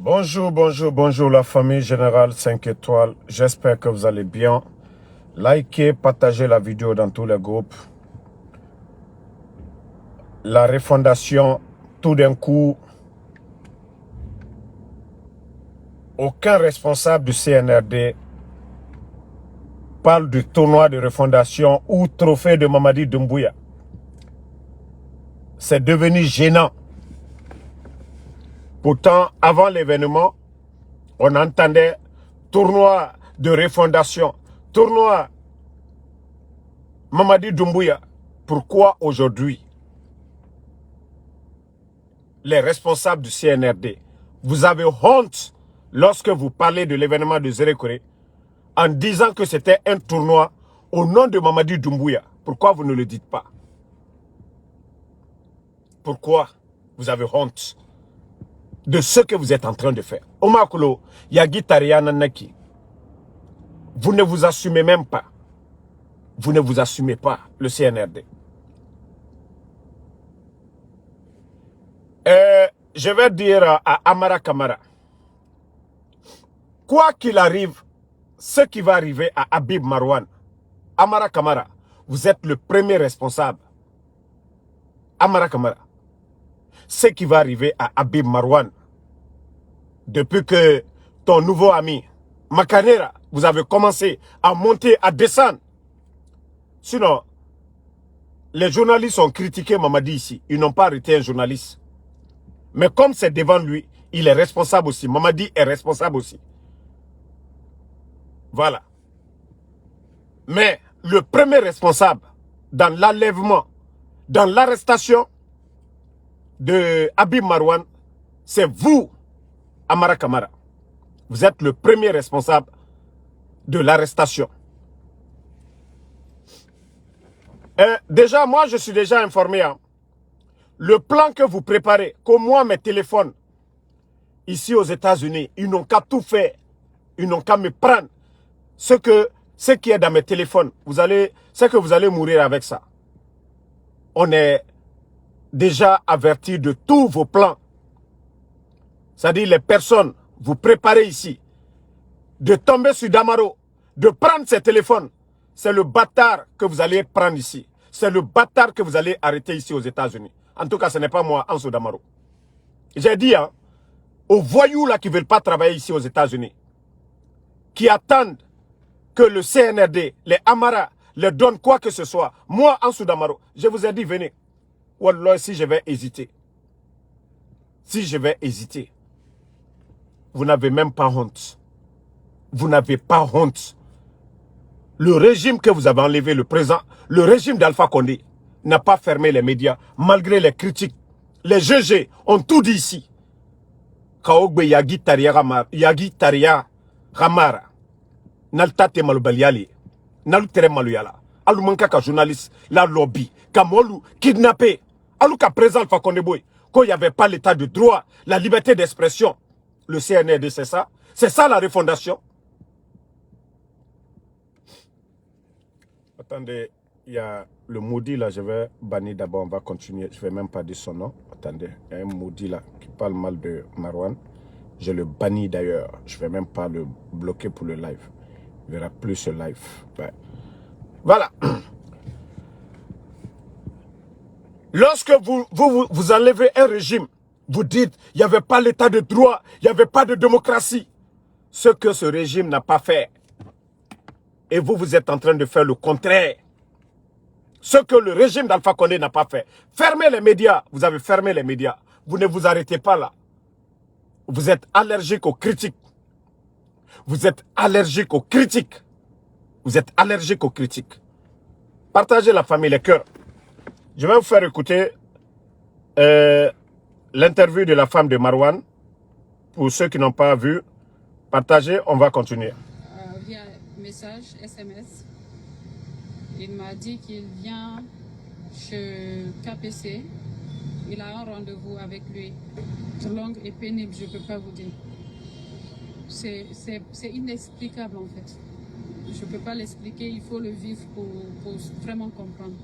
Bonjour, bonjour, bonjour la famille Générale 5 étoiles. J'espère que vous allez bien. Likez, partagez la vidéo dans tous les groupes. La refondation, tout d'un coup, aucun responsable du CNRD parle du tournoi de refondation ou trophée de Mamadi Doumbouya. C'est devenu gênant. Pourtant, avant l'événement, on entendait tournoi de refondation, tournoi Mamadi Doumbouya. Pourquoi aujourd'hui, les responsables du CNRD, vous avez honte lorsque vous parlez de l'événement de Zérékoré en disant que c'était un tournoi au nom de Mamadi Doumbouya? Pourquoi vous ne le dites pas? Pourquoi vous avez honte de ce que vous êtes en train de faire? Omakolo, Yagi Taria Nanaki, vous ne vous assumez même pas. Vous ne vous assumez pas, le CNRD. Je vais dire à Amara Kamara, quoi qu'il arrive, ce qui va arriver à Habib Marouane, Amara Kamara, vous êtes le premier responsable. Amara Kamara, ce qui va arriver à Habib Marouane, depuis que ton nouveau ami, Makanera, vous avez commencé à monter, à descendre. Sinon, les journalistes ont critiqué Mamadi ici. Ils n'ont pas arrêté un journaliste. Mais comme c'est devant lui, il est responsable aussi. Mamadi est responsable aussi. Voilà. Mais le premier responsable dans l'enlèvement, dans l'arrestation de Habib Marouane, c'est vous, Amara Kamara. Vous êtes le premier responsable de l'arrestation. Déjà, moi, je suis déjà informé. Hein. Le plan que vous préparez, comme moi, mes téléphones, ici aux États-Unis, ils n'ont qu'à tout faire. Ils n'ont qu'à me prendre. Ce qui est dans mes téléphones, c'est que vous allez mourir avec ça. On est déjà averti de tous vos plans. C'est-à-dire les personnes, vous préparez ici, de tomber sur Damaro, de prendre ses téléphones. C'est le bâtard que vous allez prendre ici. C'est le bâtard que vous allez arrêter ici aux États-Unis. En tout cas, ce n'est pas moi, Anso Damaro. J'ai dit, hein, aux voyous là qui ne veulent pas travailler ici aux États-Unis, qui attendent que le CNRD, les Amara, leur donnent quoi que ce soit. Moi, Anso Damaro, je vous ai dit, venez. Wallah, si je vais hésiter. Si je vais hésiter. Vous n'avez même pas honte. Vous n'avez pas honte. Le régime que vous avez enlevé, le présent, le régime d'Alpha Condé, n'a pas fermé les médias, malgré les critiques. Les GG ont tout dit ici. Kaogbe Yagi Taria Ramara, Naltate Malubaliali, Nalutere Maluyala, Alumanka ka journaliste, la lobby, Kamolu kidnappé, Aluka présent Alpha Condé Boy, qu'il n'y avait pas l'état de droit, la liberté d'expression. Le CNRD, c'est ça? C'est ça la refondation? Attendez, il y a le maudit là, je vais bannir d'abord, on va continuer. Je ne vais même pas dire son nom. Attendez, il y a un maudit là qui parle mal de Marouane. Je le bannis d'ailleurs. Je ne vais même pas le bloquer pour le live. Il ne verra plus ce live. Ouais. Voilà. Lorsque vous enlevez un régime, vous dites il n'y avait pas l'état de droit, il n'y avait pas de démocratie. Ce que ce régime n'a pas fait. Et vous êtes en train de faire le contraire. Ce que le régime d'Alpha Condé n'a pas fait. Fermez les médias. Vous avez fermé les médias. Vous ne vous arrêtez pas là. Vous êtes allergique aux critiques. Vous êtes allergique aux critiques. Vous êtes allergique aux critiques. Partagez la famille, les cœurs. Je vais vous faire écouter l'interview de la femme de Marouane. Pour ceux qui n'ont pas vu, partagez, on va continuer. Via message, SMS, il m'a dit qu'il vient chez KPC. Il a un rendez-vous avec lui. C'est long et pénible, je ne peux pas vous dire. C'est inexplicable en fait. Je ne peux pas l'expliquer, il faut le vivre pour vraiment comprendre.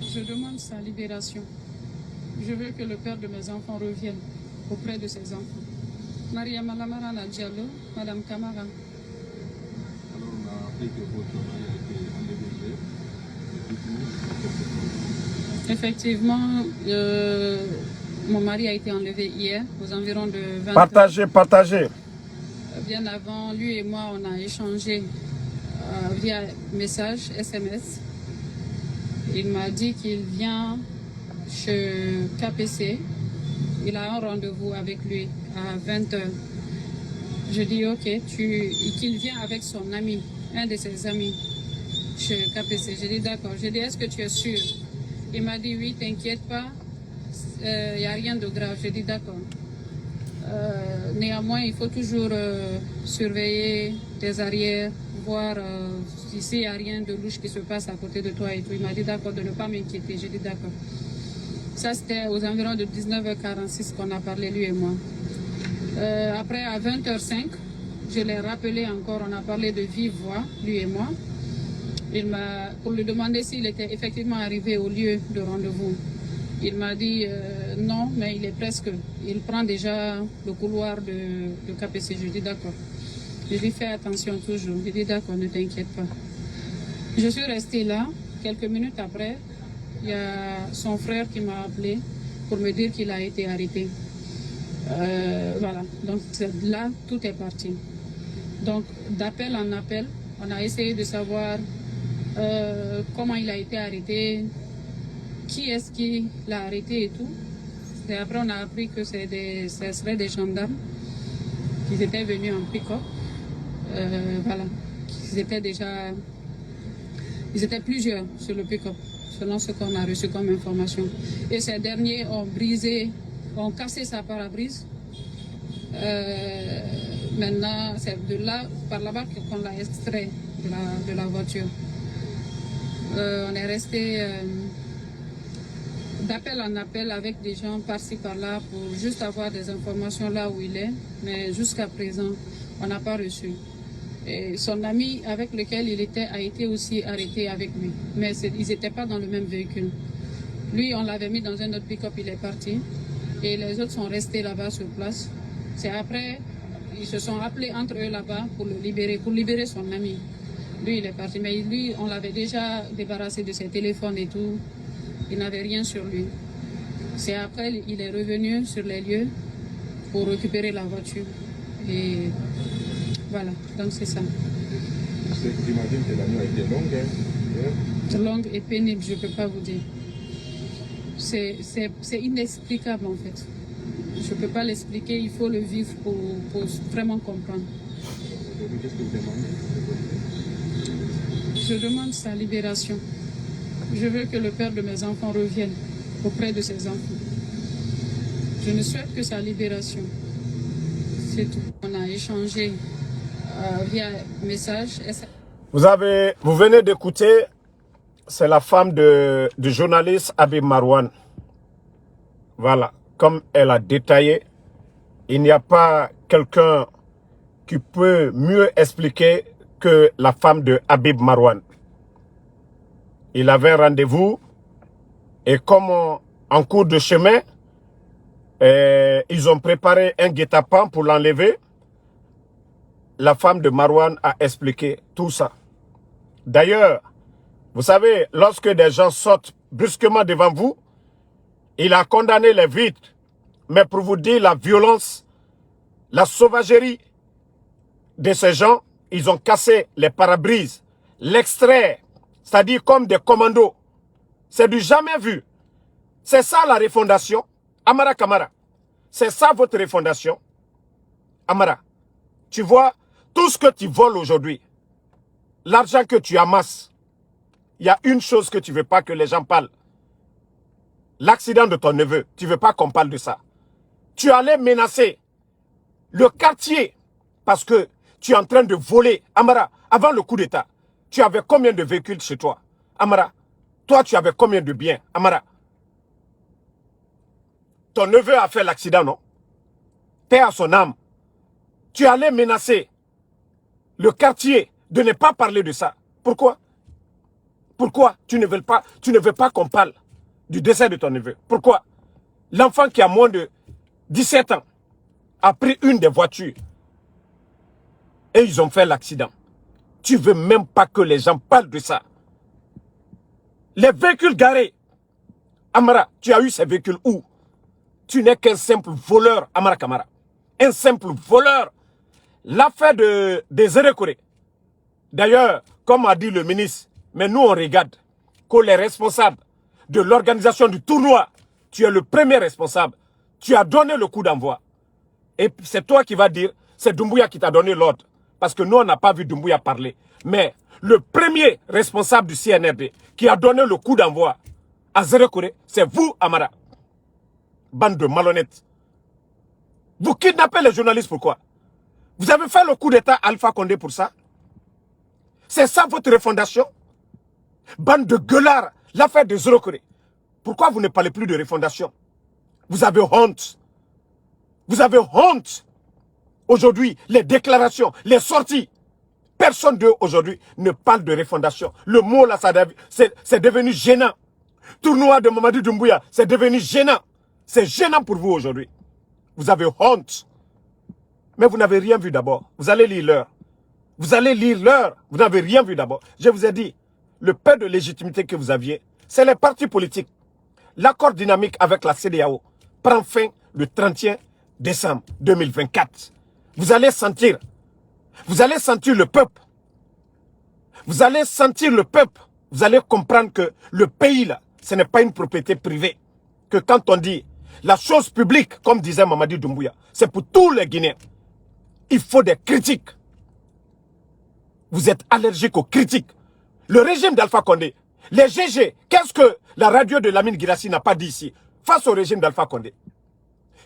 Je demande sa libération. Je veux que le père de mes enfants revienne auprès de ses enfants. Maria Malamarana Diallo, Madame Camara. Alors, on a appris que votre mari a été enlevé hier. Effectivement, mon mari a été enlevé hier, aux environs de 20 Partagez, partagez. Bien avant, lui et moi, on a échangé via message, SMS. Il m'a dit qu'il vient chez KPC. Il a un rendez-vous avec lui à 20h. Je dis ok, qu'il vient avec son ami, un de ses amis chez KPC. Je dis d'accord. Je dis est-ce que tu es sûr? Il m'a dit oui, t'inquiète pas, il n'y a rien de grave. Je dis d'accord. Néanmoins, il faut toujours surveiller tes arrières, voir s'il n'y a rien de louche qui se passe à côté de toi et tout. Il m'a dit d'accord de ne pas m'inquiéter. J'ai dit d'accord. Ça, c'était aux environs de 19h46 qu'on a parlé, lui et moi. Après, à 20h05, je l'ai rappelé encore, on a parlé de vive voix, lui et moi. Pour lui demander s'il était effectivement arrivé au lieu de rendez-vous. Il m'a dit non, mais il est presque. Il prend déjà le couloir de KPC. Je dis d'accord. Je lui fais attention toujours. Je dis d'accord, ne t'inquiète pas. Je suis restée là. Quelques minutes après, il y a son frère qui m'a appelé pour me dire qu'il a été arrêté. Voilà. Donc là, tout est parti. Donc d'appel en appel, on a essayé de savoir comment il a été arrêté, qui est-ce qui l'a arrêté et tout. Et après, on a appris que ce serait des gendarmes qui étaient venus en pick-up. Voilà. Ils étaient plusieurs sur le pick-up, selon ce qu'on a reçu comme information. Et ces derniers ont cassé sa pare-brise. Maintenant, c'est par là-bas qu'on l'a extrait de la voiture. On est resté d'appel en appel avec des gens par-ci par-là pour juste avoir des informations là où il est. Mais jusqu'à présent, on n'a pas reçu. Et son ami avec lequel il était a été aussi arrêté avec lui. Mais ils n'étaient pas dans le même véhicule. Lui, on l'avait mis dans un autre pick-up, il est parti. Et les autres sont restés là-bas sur place. C'est après, ils se sont appelés entre eux là-bas pour libérer son ami. Lui, il est parti. Mais lui, on l'avait déjà débarrassé de ses téléphones et tout. Il n'avait rien sur lui. C'est après, il est revenu sur les lieux pour récupérer la voiture. Et voilà, donc c'est ça. J'imagine que la nuit a été longue. Hein? Longue et pénible, je ne peux pas vous dire. C'est inexplicable en fait. Je ne peux pas l'expliquer, il faut le vivre pour vraiment comprendre. Qu'est-ce que vous demandez? Je demande sa libération. Je veux que le père de mes enfants revienne auprès de ses enfants. Je ne souhaite que sa libération. C'est tout. On a échangé via message. Vous venez d'écouter, c'est la femme du journaliste Habib Marouane. Voilà, comme elle a détaillé, il n'y a pas quelqu'un qui peut mieux expliquer que la femme de Habib Marouane. Il avait un rendez-vous et comme en cours de chemin, ils ont préparé un guet-apens pour l'enlever. La femme de Marouane a expliqué tout ça. D'ailleurs, vous savez, lorsque des gens sortent brusquement devant vous, il a condamné les vitres. Mais pour vous dire la violence, la sauvagerie de ces gens, ils ont cassé les pare-brises, l'extrait, c'est-à-dire comme des commandos. C'est du jamais vu. C'est ça la refondation. Amara Kamara, c'est ça votre refondation. Amara, tu vois, tout ce que tu voles aujourd'hui, l'argent que tu amasses, il y a une chose que tu ne veux pas que les gens parlent. L'accident de ton neveu, tu ne veux pas qu'on parle de ça. Tu allais menacer le quartier parce que tu es en train de voler. Amara, avant le coup d'État, tu avais combien de véhicules chez toi? Amara, toi tu avais combien de biens? Amara, ton neveu a fait l'accident, non? Paix à son âme. Tu allais menacer le quartier de ne pas parler de ça. Pourquoi? Pourquoi tu ne veux pas qu'on parle du décès de ton neveu? Pourquoi? L'enfant qui a moins de 17 ans a pris une des voitures. Et ils ont fait l'accident. Tu veux même pas que les gens parlent de ça. Les véhicules garés. Amara, tu as eu ces véhicules où? Tu n'es qu'un simple voleur, Amara Kamara. Un simple voleur. L'affaire des Erekoré. D'ailleurs, comme a dit le ministre, mais nous on regarde que les responsables de l'organisation du tournoi, tu es le premier responsable. Tu as donné le coup d'envoi. Et c'est toi qui vas dire, c'est Doumbouya qui t'a donné l'ordre. Parce que nous, on n'a pas vu Doumbouya parler. Mais le premier responsable du CNRD qui a donné le coup d'envoi à Zérekoré, c'est vous, Amara. Bande de malhonnêtes. Vous kidnappez les journalistes, pourquoi? Vous avez fait le coup d'État Alpha Condé pour ça? C'est ça votre refondation? Bande de gueulards, l'affaire de Zérekoré. Pourquoi vous ne parlez plus de refondation? Vous avez honte. Vous avez honte. Aujourd'hui, les déclarations, les sorties. Personne d'eux aujourd'hui ne parle de refondation. Le mot là, c'est devenu gênant. Tournoi de Mamadou Doumbouya, c'est devenu gênant. C'est gênant pour vous aujourd'hui. Vous avez honte. Mais vous n'avez rien vu d'abord. Vous allez lire l'heure. Vous allez lire l'heure. Vous n'avez rien vu d'abord. Je vous ai dit, le peu de légitimité que vous aviez, c'est les partis politiques. L'accord dynamique avec la CEDEAO prend fin le 31 décembre 2024. Vous allez sentir le peuple. Vous allez sentir le peuple. Vous allez comprendre que le pays là, ce n'est pas une propriété privée. Que quand on dit la chose publique, comme disait Mamadou Doumbouya, c'est pour tous les Guinéens. Il faut des critiques. Vous êtes allergiques aux critiques. Le régime d'Alpha Condé, les GG, qu'est-ce que la radio de Lamine Guirassy n'a pas dit ici face au régime d'Alpha Condé?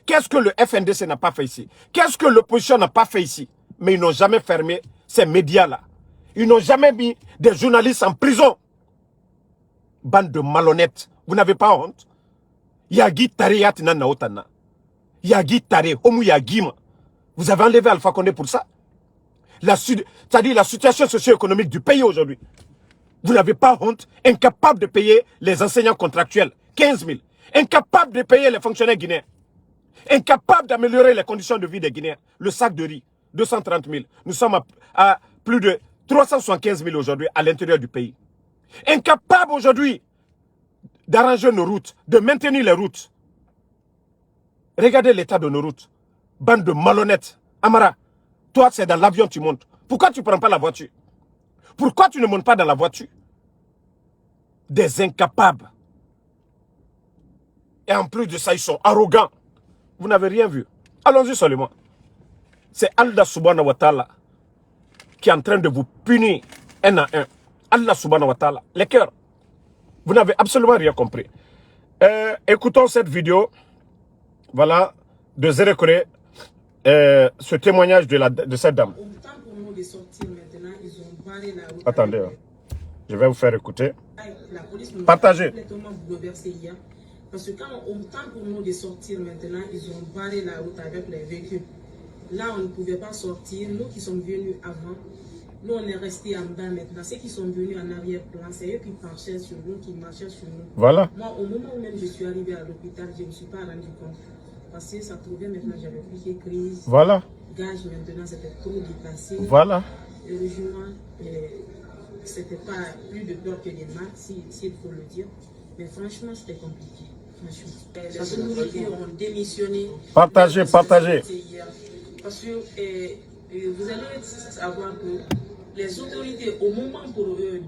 Qu'est-ce que le FNDC n'a pas fait ici? Qu'est-ce que l'opposition n'a pas fait ici? Mais ils n'ont jamais fermé ces médias-là. Ils n'ont jamais mis des journalistes en prison. Bande de malhonnêtes. Vous n'avez pas honte? Yagi Tareyat Nana Otana. Yagi Tare, Homu Yagima. Vous avez enlevé Alpha Condé pour ça? C'est-à-dire la situation socio-économique du pays aujourd'hui. Vous n'avez pas honte? Incapable de payer les enseignants contractuels, 15 000. Incapable de payer les fonctionnaires guinéens. Incapable d'améliorer les conditions de vie des Guinéens. Le sac de riz, 230 000. Nous sommes à plus de 375 000 aujourd'hui à l'intérieur du pays. Incapable aujourd'hui d'arranger nos routes, de maintenir les routes. Regardez l'état de nos routes. Bande de malhonnêtes. Amara, toi c'est dans l'avion tu montes. Pourquoi tu ne prends pas la voiture? Pourquoi tu ne montes pas dans la voiture? Des incapables. Et en plus de ça, ils sont arrogants. Vous n'avez rien vu. Allons-y seulement. C'est Allah subhanahu wa ta'ala qui est en train de vous punir un à un. Allah subhanahu wa ta'ala. Les cœurs. Vous n'avez absolument rien compris. Écoutons cette vidéo. Voilà. De Zérekoré. Ce témoignage de cette dame. Attendez. Hein. Je vais vous faire écouter. Partagez. Parce que quand on tente pour nous de sortir maintenant, ils ont barré la route avec les véhicules. Là, on ne pouvait pas sortir. Nous qui sommes venus avant, nous on est restés en bas maintenant. Ceux qui sont venus en arrière-plan, c'est eux qui marchaient sur nous, qui marchaient sur nous. Voilà. Moi, au moment où même je suis arrivé à l'hôpital, je ne me suis pas rendu compte. Parce que ça trouvait maintenant, j'avais piqué crise. Voilà. Gage maintenant, c'était trop dépassé. Voilà. Heureusement, c'était pas plus de peur que des mal, s'il faut le dire. Mais franchement, c'était compliqué. Les autorités ont démissionné. Partagez. Parce que vous allez savoir que les autorités, au moment pour eux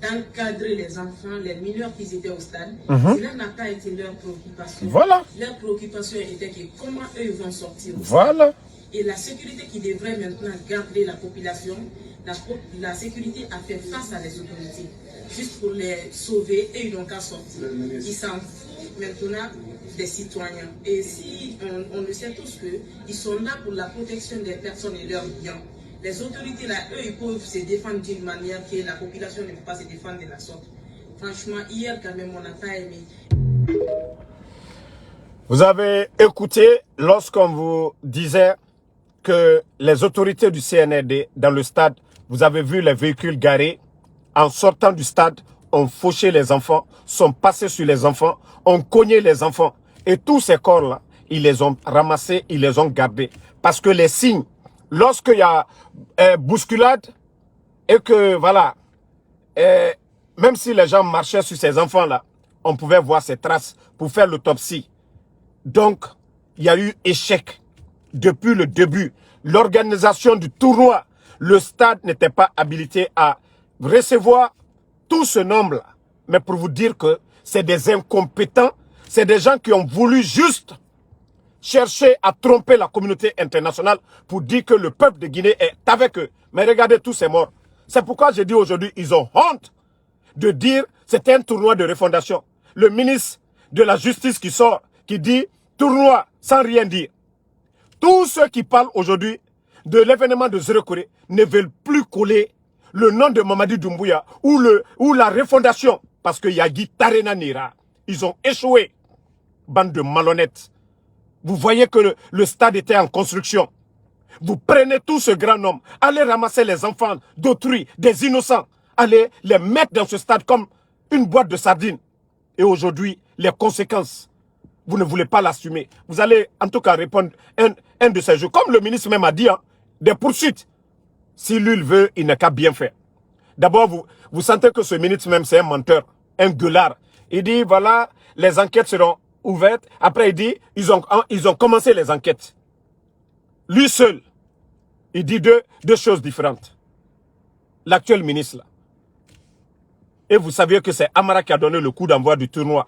d'encadrer les enfants, les mineurs qui étaient au stade, cela n'a pas été leur préoccupation. Voilà. Leur préoccupation était que comment eux vont sortir. Voilà. Et la sécurité qui devrait maintenant garder la population, la sécurité a fait face à les autorités, juste pour les sauver et ils n'ont qu'à sortir. Ils s'en foutent maintenant des citoyens. Et si on le sait tous qu'ils sont là pour la protection des personnes et leurs biens. Les autorités là, eux, ils peuvent se défendre d'une manière que la population ne peut pas se défendre de la sorte. Franchement, hier quand même, on n'a pas aimé. Vous avez écouté lorsqu'on vous disait que les autorités du CNRD dans le stade, vous avez vu les véhicules garés, en sortant du stade, ont fauché les enfants, sont passés sur les enfants, ont cogné les enfants. Et tous ces corps-là, ils les ont ramassés, ils les ont gardés. Parce que les signes, lorsqu'il y a bousculade, et que voilà, même si les gens marchaient sur ces enfants-là, on pouvait voir ces traces pour faire l'autopsie. Donc, il y a eu échec depuis le début. L'organisation du tournoi, le stade n'était pas habilité à recevoir tout ce nombre-là. Mais pour vous dire que c'est des incompétents, c'est des gens qui ont voulu juste chercher à tromper la communauté internationale pour dire que le peuple de Guinée est avec eux. Mais regardez tous ces morts. C'est pourquoi j'ai dit aujourd'hui, ils ont honte de dire c'est un tournoi de refondation. Le ministre de la Justice qui sort, qui dit tournoi sans rien dire. Tous ceux qui parlent aujourd'hui de l'événement de Zéro Corée ne veulent plus coller le nom de Mamadi Doumbouya ou la refondation parce que Yagi Tarena Nira. Ils ont échoué. Bande de malhonnêtes. Vous voyez que le stade était en construction. Vous prenez tout ce grand nombre, allez ramasser les enfants d'autrui, des innocents, allez les mettre dans ce stade comme une boîte de sardines. Et aujourd'hui, les conséquences, vous ne voulez pas l'assumer. Vous allez en tout cas répondre un de ces jours. Comme le ministre même a dit, hein, des poursuites. Si lui le veut, il n'a qu'à bien faire. D'abord, vous sentez que ce ministre même, c'est un menteur, un gueulard. Il dit, voilà, les enquêtes seront ouvertes. Après, il dit, ils ont commencé les enquêtes. Lui seul, il dit deux choses différentes. L'actuel ministre, là. Et vous saviez que c'est Amara qui a donné le coup d'envoi du tournoi.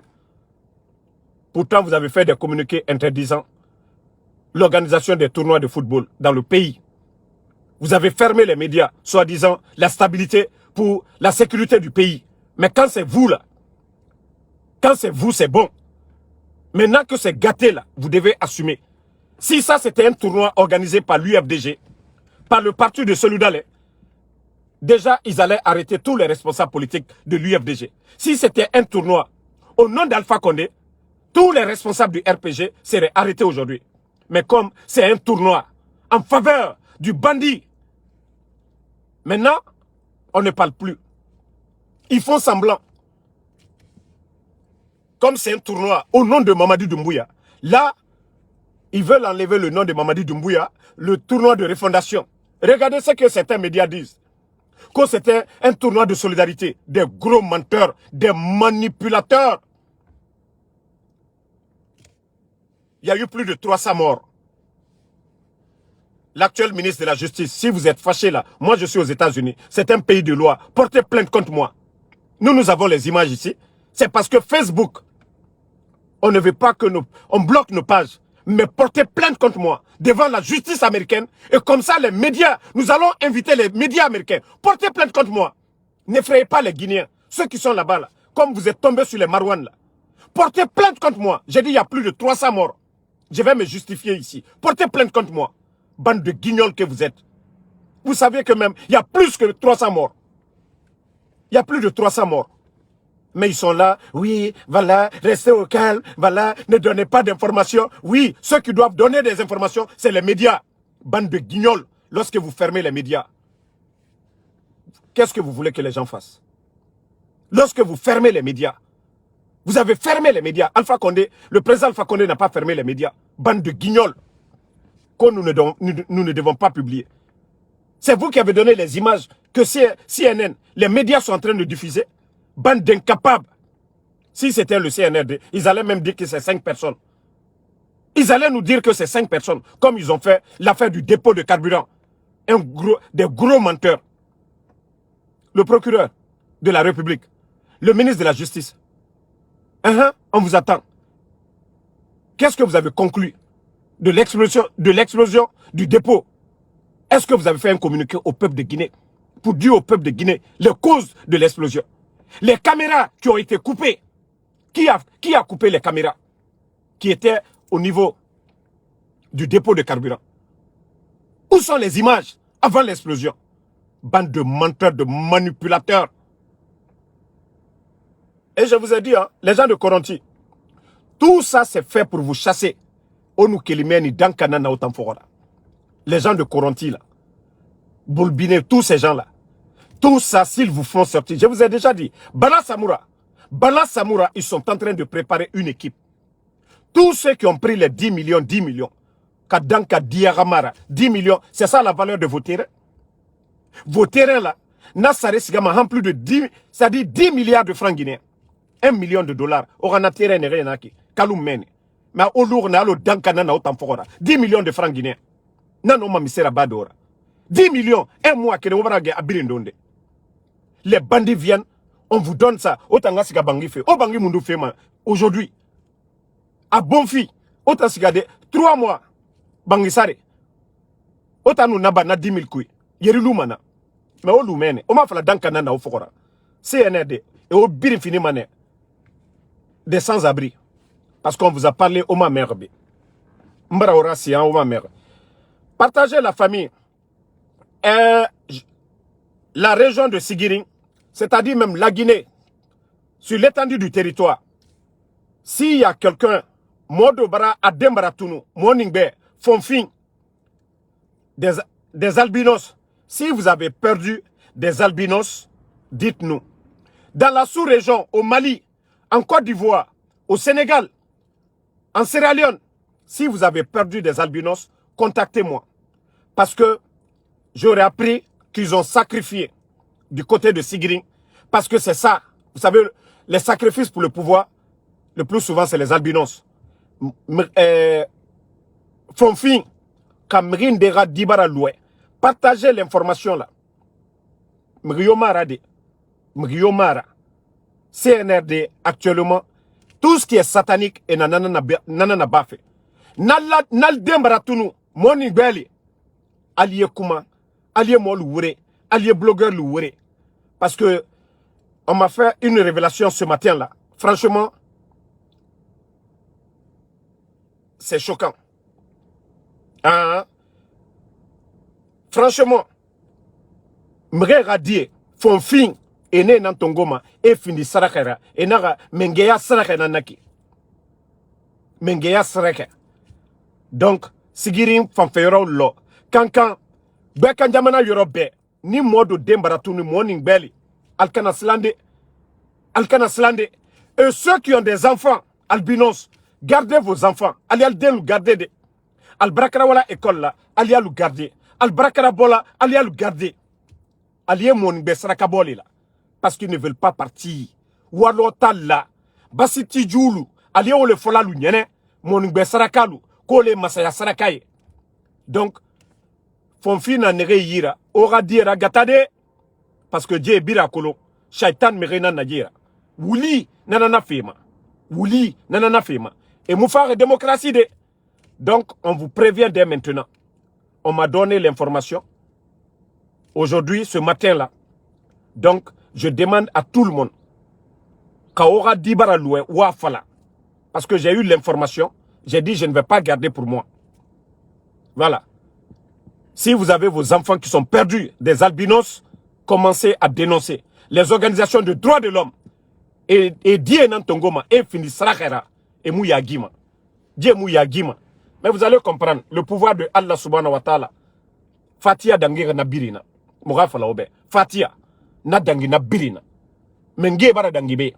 Pourtant, vous avez fait des communiqués interdisant l'organisation des tournois de football dans le pays. Vous avez fermé les médias, soi-disant la stabilité pour la sécurité du pays. Mais quand c'est vous, là, quand c'est vous, c'est bon. Maintenant que c'est gâté, là, vous devez assumer. Si ça, c'était un tournoi organisé par l'UFDG, par le parti de Solidale, déjà, ils allaient arrêter tous les responsables politiques de l'UFDG. Si c'était un tournoi au nom d'Alpha Condé, tous les responsables du RPG seraient arrêtés aujourd'hui. Mais comme c'est un tournoi en faveur du bandit, maintenant, on ne parle plus. Ils font semblant. Comme c'est un tournoi au nom de Mamadi Doumbouya, là, ils veulent enlever le nom de Mamadi Doumbouya, le tournoi de refondation. Regardez ce que certains médias disent. Que c'était un tournoi de solidarité. Des gros menteurs, des manipulateurs. Il y a eu plus de 300 morts. L'actuel ministre de la Justice, si vous êtes fâché là, moi je suis aux États-Unis, c'est un pays de loi, portez plainte contre moi. Nous avons les images ici. C'est parce que Facebook, on ne veut pas que on bloque nos pages. Mais portez plainte contre moi devant la justice américaine. Et comme ça, les médias, nous allons inviter les médias américains. Portez plainte contre moi. N'effrayez pas les Guinéens, ceux qui sont là-bas, là, comme vous êtes tombés sur les Marouanes. Là. Portez plainte contre moi. J'ai dit il y a plus de 300 morts. Je vais me justifier ici. Portez plainte contre moi. Bande de guignols que vous êtes. Vous savez que même, il y a plus que 300 morts. Il y a plus de 300 morts. Mais ils sont là, oui, voilà, restez au calme, voilà, ne donnez pas d'informations. Oui, ceux qui doivent donner des informations, c'est les médias. Bande de guignols, lorsque vous fermez les médias. Qu'est-ce que vous voulez que les gens fassent? Lorsque vous fermez les médias, vous avez fermé les médias. Alpha Condé, le président Alpha Condé n'a pas fermé les médias. Bande de guignols que nous ne devons pas publier. C'est vous qui avez donné les images que CNN, les médias sont en train de diffuser. Bande d'incapables. Si c'était le CNRD, ils allaient même dire que c'est 5 personnes. Ils allaient nous dire que c'est 5 personnes, comme ils ont fait l'affaire du dépôt de carburant. Des gros menteurs. Le procureur de la République, le ministre de la Justice. On vous attend. Qu'est-ce que vous avez conclu de l'explosion du dépôt? Est-ce que vous avez fait un communiqué au peuple de Guinée pour dire au peuple de Guinée les causes de l'explosion? Les caméras qui ont été coupées. Qui a coupé les caméras qui étaient au niveau du dépôt de carburant? Où sont les images avant l'explosion? Bande de menteurs, de manipulateurs. Et je vous ai dit, hein, les gens de Koronti, tout ça c'est fait pour vous chasser. Les gens de Koronti, là, Boulbiné, tous ces gens-là, tout ça, s'ils vous font sortir, je vous ai déjà dit, Bala Samoura, ils sont en train de préparer une équipe. Tous ceux qui ont pris les 10 millions, Kadanka Diaramara, 10 millions, c'est ça la valeur de vos terrains. Vos terrains là, Nassare Sigama, en plus de 10, c'est-à-dire 10 milliards de francs guinéens. 1 million de dollars. Orana terrain n'est rien qui. Kaloum mène. Mais au lourd, n'a l'eau d'Ankana, n'a autant fort. 10 millions de francs guinéens. Nano ma misère Badora. 10 millions, un mois que nous avons à Birindonde. Les bandits viennent, on vous donne ça. Autant que c'est Bangi fait. Au Bangi Mundu fait, aujourd'hui. À Bonfi, autant que 3 mois. Bangi Sare. Autant nous n'avons pas 10 000 couilles. Yerilu mana. Mais au Loumene, on m'a fait la Dankana na au Fokora. CNRD. Et au Birin fini mané. Des sans-abri. Parce qu'on vous a parlé au ma mère. Mbara Orasi, au ma mère. Partagez la famille. La région de Sigiring, c'est-à-dire même la Guinée, sur l'étendue du territoire. S'il y a quelqu'un, Modobara, Adembaratounou, Moningbe, Fonfin, des albinos, si vous avez perdu des albinos, dites-nous. Dans la sous-région, au Mali, en Côte d'Ivoire, au Sénégal, en Sierra Leone, si vous avez perdu des albinos, contactez-moi. Parce que j'aurais appris qu'ils ont sacrifié du côté de Sigiring. Parce que c'est ça. Vous savez, les sacrifices pour le pouvoir, le plus souvent, c'est les albinos. Fonfin, Kamrindera Dibara Loué. Partagez l'information là. Mriomara de. Mriomara. CNRD actuellement. Tout ce qui est satanique et nanana bafé. Nal dembaratunu. Moni beli. Allié Kouma. Allié Mol Wouré. Allié blogueur Louuré. Parce que on m'a fait une révélation ce matin là. Franchement, c'est choquant. Hein? Franchement, Mre Radie, Fonfin, et né dans Tongoma, et fini Sarakera, et n'a Mengeya Sarakera Naki. Mengeya Sarakera. Donc, Sigiring Fanfeiro Lo, Kankan, Bekanjamana Yorobe, ni modo Dembaratu, ni morning belly, Alkanaslande, et ceux qui ont des enfants, albinos, gardez vos enfants, allez le garder de. Al-Brakara école là, allez le garder. Al-Brakara bola, allez le garder. Allez mon besrakaboli là. Parce qu'ils ne veulent pas partir. Walotal là. Basiti Djoulou, allez on le fola l'union, mon besrakalu, kole masaya sarakaye. Donc, Fonfina nere yira, ora dira gatade, parce que Dieu birakolo, shaitan merena nadira. Wouli, nanana fema. Wouli, nanana fema. Et moufare démocratie de. Donc, on vous prévient dès maintenant. On m'a donné l'information. Aujourd'hui, ce matin-là. Donc, je demande à tout le monde. Kaora dibara loué ou afala. Parce que j'ai eu l'information. J'ai dit, je ne vais pas garder pour moi. Voilà. Si vous avez vos enfants qui sont perdus, des albinos, commencez à dénoncer. Les organisations de droits de l'homme. Et Dieu Nantongoma, et Fini Sarakera, et Mouyagima. Dieu Mouyagima. Mais vous allez comprendre, le pouvoir de Allah subhanahu wa ta'ala, Fatia dangira na birina. Mourafa la obe. Fatia, na dangi na birina. Menge bara dangibe.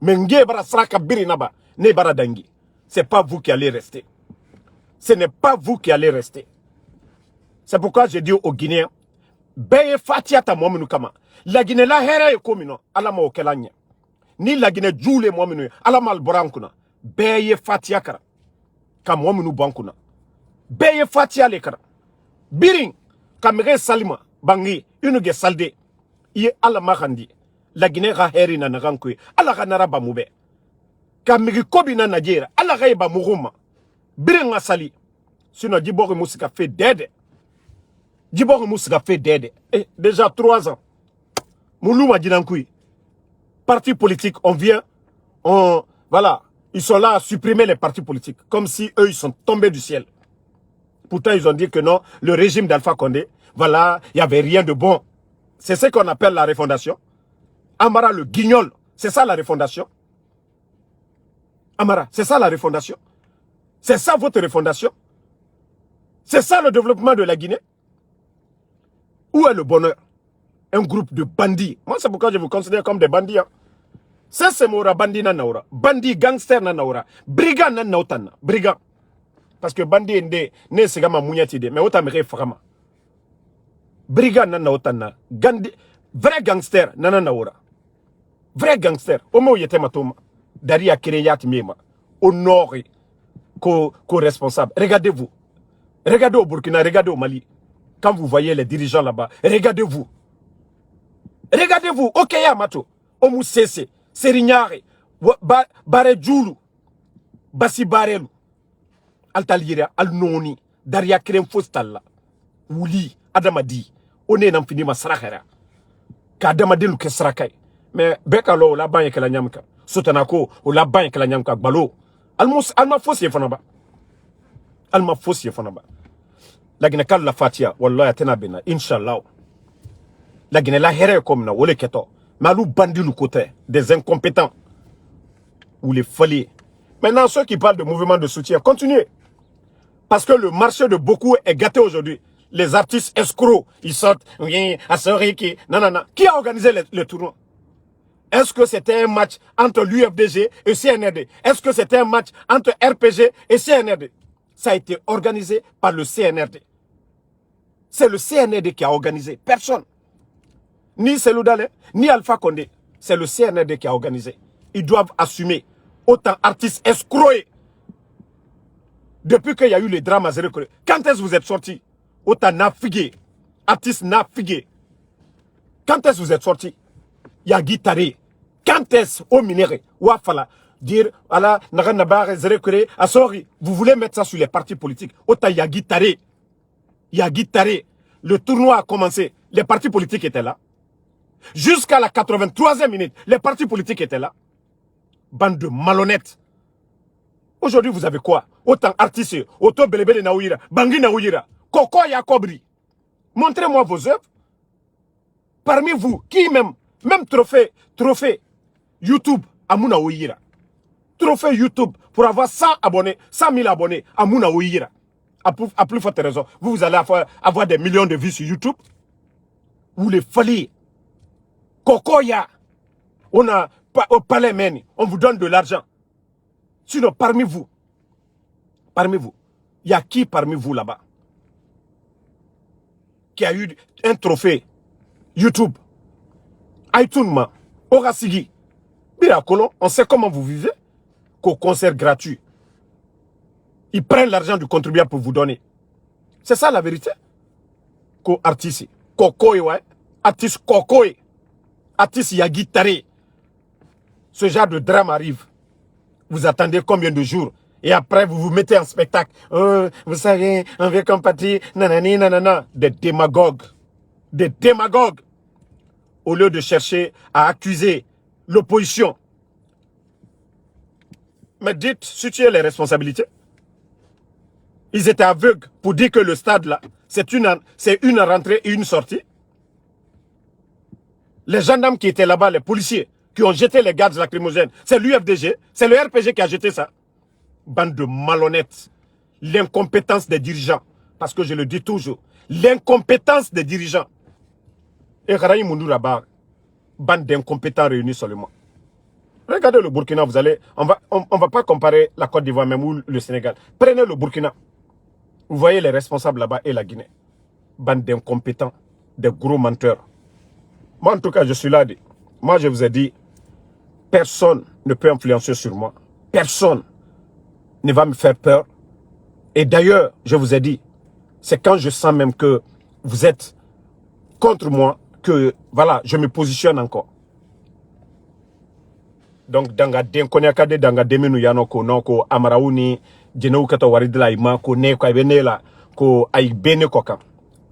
Menge bara sraka birina ba, ne bara dangi. C'est pas vous qui allez rester. Ce n'est pas vous qui allez rester. C'est pourquoi j'ai dit aux Guinéens, Beye Fatia ta momenu kama. La Guinée la here komino, ala ma okelanya. Ni la Guinée djoule momenu, ala mal borankuna. Beye Fatia kara. Kam momenu bankuna. Beye Fatia le kara. Biring, kamere salima, bangi, unuge salde. Iye ala mahandi. La Guinée ra heri na nagankwe, ala ganara ba mube. Kamere kobi na Nigeria, ala gaiba muruma. Biring nga sali. Sinon, Djibori Moussika fait dede. Djibori Moussika fait dede. Et déjà 3 ans. Moulouma Djinankoui. Parti politique, on vient, voilà. Ils sont là à supprimer les partis politiques. Comme si eux, ils sont tombés du ciel. Pourtant, ils ont dit que non, le régime d'Alpha Condé, voilà, il n'y avait rien de bon. C'est ce qu'on appelle la refondation. Amara le guignol, c'est ça la refondation. Amara, c'est ça la refondation. C'est ça votre refondation. C'est ça le développement de la Guinée. Où est le bonheur? Un groupe de bandits. Moi, c'est pourquoi je vous considère comme des bandits. Hein. Ça c'est mora bandi na naura. Bandi gangster na naura. Brigand na nautana. Brigand. Parce que bandi ende ne segama munyati de mais ota mere frama. Brigand na nautana. Gandi vrai gangster na naura. Vrai gangster. Omo yete matoma. Daria Kireyat Mema. Honoré. Co-responsable. Regardez-vous. Regardez au Burkina, regardez au Mali. Quand vous voyez les dirigeants là-bas, regardez-vous. Regardez-vous. Ok, Yamato. Omu Sese. Serignare. Bare Djoulou. Basi Barelu. Altalira. Al-Noni. Daria Kirem Fostalla. Ouli. Adamadi. On est dans fini ma sarakara. Kadamadi luke sarakai. Mais Bekalo, la banque la nyamka. Sotanako, ou la banque la nyamka. Balo. Alma fossi fanaba. Alma fossi fanaba. La Guinée la fatia. Wallah atena bena. Inch'Allah. La Guinée la here comme na. Wole keto. Malou bandi le côté. Des incompétents. Ou les folies. Maintenant, ceux qui parlent de mouvement de soutien, continuez. Parce que le marché de beaucoup est gâté aujourd'hui. Les artistes escrocs, ils sortent. Oui, à Soriki. Non, non, non. Qui a organisé le tournoi? Est-ce que c'était un match entre l'UFDG et CNRD? Est-ce que c'était un match entre RPG et CNRD? Ça a été organisé par le CNRD. C'est le CNRD qui a organisé. Personne. Ni Selou Dale, ni Alpha Condé. C'est le CNRD qui a organisé. Ils doivent assumer. Autant artistes escroqués. Depuis qu'il y a eu les drames à Zérekore. Quand est-ce que vous êtes sortis? Autant nafigué. Artistes nafigués. Quand est-ce que vous êtes sortis? Yagi Tari. Quand est-ce au minéré? Wafala. Dire, ala, naganabare, Zérekore, asori. Vous voulez mettre ça sur les partis politiques. Autant Yagi Tari. Yagi Tari. Le tournoi a commencé. Les partis politiques étaient là. Jusqu'à la 83e minute, les partis politiques étaient là. Bande de malhonnêtes. Aujourd'hui, vous avez quoi? Autant artistes, autant belebele naouira, bangi naouira, koko yakobri. Montrez-moi vos œuvres. Parmi vous, qui même trophée YouTube à Mouna Ouira. Trophée YouTube pour avoir 100 abonnés, 100 000 abonnés à Mouna Ouira. À plus forte raison, vous allez avoir des millions de vues sur YouTube. Vous les fallez. Kokoya. On a au palais meni, on vous donne de l'argent. Sinon, parmi vous, il y a qui parmi vous là-bas qui a eu un trophée YouTube? Aïtounma, Orasigi, Birakolon, on sait comment vous vivez, qu'au concert gratuit. Ils prennent l'argent du contribuable pour vous donner. C'est ça la vérité. Qu'au artiste, Kokoy, ouais, artiste Kokoy, artiste Yagi Tare. Ce genre de drame arrive. Vous attendez combien de jours? Et après, vous vous mettez en spectacle. Oh, vous savez, on veut compatir, nanani, nanana. Des démagogues. Des démagogues. Au lieu de chercher à accuser l'opposition. Mais dites, situez les responsabilités. Ils étaient aveugles pour dire que le stade là, c'est une rentrée et une sortie. Les gendarmes qui étaient là-bas, les policiers, qui ont jeté les gaz lacrymogènes, c'est l'UFDG, c'est le RPG qui a jeté ça. Bande de malhonnêtes. L'incompétence des dirigeants. Parce que je le dis toujours. L'incompétence des dirigeants. Et Karaï Moundou là-bas, bande d'incompétents réunis seulement. Regardez le Burkina, vous allez... On va pas comparer la Côte d'Ivoire même ou le Sénégal. Prenez le Burkina. Vous voyez les responsables là-bas et la Guinée. Bande d'incompétents, des gros menteurs. Moi, en tout cas, je suis là. Moi, je vous ai dit, personne ne peut influencer sur moi. Personne ne va me faire peur. Et d'ailleurs, je vous ai dit, c'est quand je sens même que vous êtes contre moi que, voilà, je me positionne encore. Donc, danga den konyakade danga demenu yano ko non ko amarauni jenou kato waridla ima ko ne ko benela ko ay bene ko kam.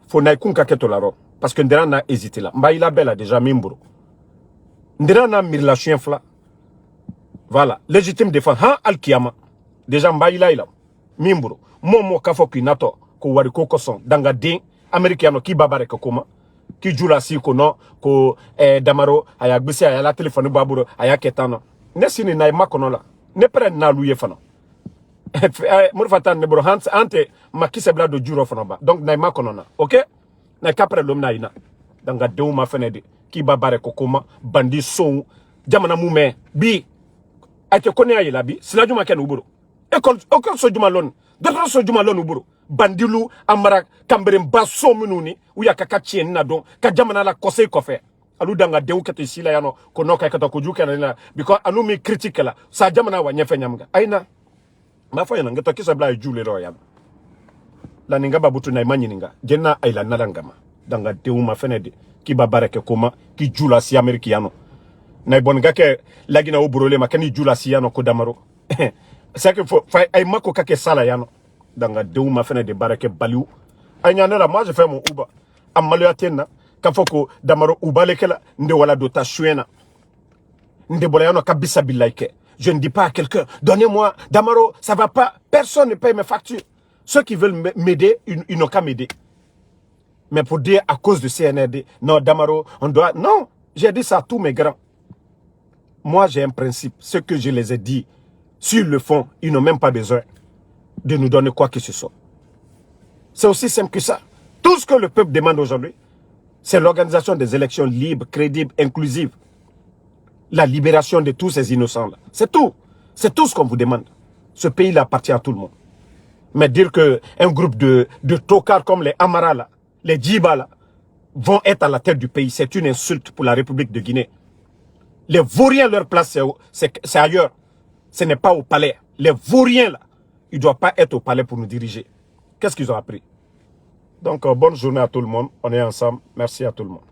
Fo nay kunka keto laro parce que ndera na hésité là. Mba ila bela déjà mimbro. Ndera na mirla chien fla. Voilà, légitime défense ha alkiyama. Déjà mba ila mimbro. Momo kafo kinato ko wari ko koson danga den américain ki babare ko koma. Qui joue la si kono ko damaro aya gbisi aya la téléphone baburo aya ketano ne sini na ma kono la ne prenne na luye fano mo fatan ne bro hans ante makise bla do juro fano ba donc na ma kono na OK na kapre lom na ina danga de ma fenede ki babare ko koma bandi son jamana mume bi ate kone ayi labi sila juma ken uburu école so juma lon d'autres so juma lon uburu bandilu amara kamberen baso minuni uya kaka chien na don ka jamana la conseil ko fe alu danga dewu kete sila yano ko no kay kata ko juke na because anu mi critique la sa jamana wa nyefe nyamga aina ma fa yana ngato kisa bla jule ro ya la ninga babutu na imanyi ninga jenna aila nalangama danga dewu ma fenede ki babareke koma ki jula si amerikiano na bonga ke lagina o brole ma kani jula si yano ko damaro c'est que faut ay mako kake sala yano danga dewu ma fenede barake baliu anyana la moi je fais mon uba amalu atena kafoko damaro uba lekela nde wala dota chouena nde bolayano kabisa bilaike. Je ne dis pas à quelqu'un, donnez-moi, Damaro, ça va pas, personne ne paye mes factures. Ceux qui veulent m'aider, ils n'ont qu'à m'aider. Mais pour dire à cause de CNRD, non, Damaro, on doit... Non, j'ai dit ça à tous mes grands. Moi, j'ai un principe. Ce que je les ai dit, s'ils le font, ils n'ont même pas besoin de nous donner quoi que ce soit. C'est aussi simple que ça. Tout ce que le peuple demande aujourd'hui, c'est l'organisation des élections libres, crédibles, inclusives. La libération de tous ces innocents-là. C'est tout. C'est tout ce qu'on vous demande. Ce pays-là appartient à tout le monde. Mais dire qu'un groupe de tocards comme les Amara, là, les Djiba, là, vont être à la tête du pays, c'est une insulte pour la République de Guinée. Les Vauriens, leur place, c'est ailleurs. Ce n'est pas au palais. Les Vauriens, là, ils ne doivent pas être au palais pour nous diriger. Qu'est-ce qu'ils ont appris? Donc, bonne journée à tout le monde. On est ensemble. Merci à tout le monde.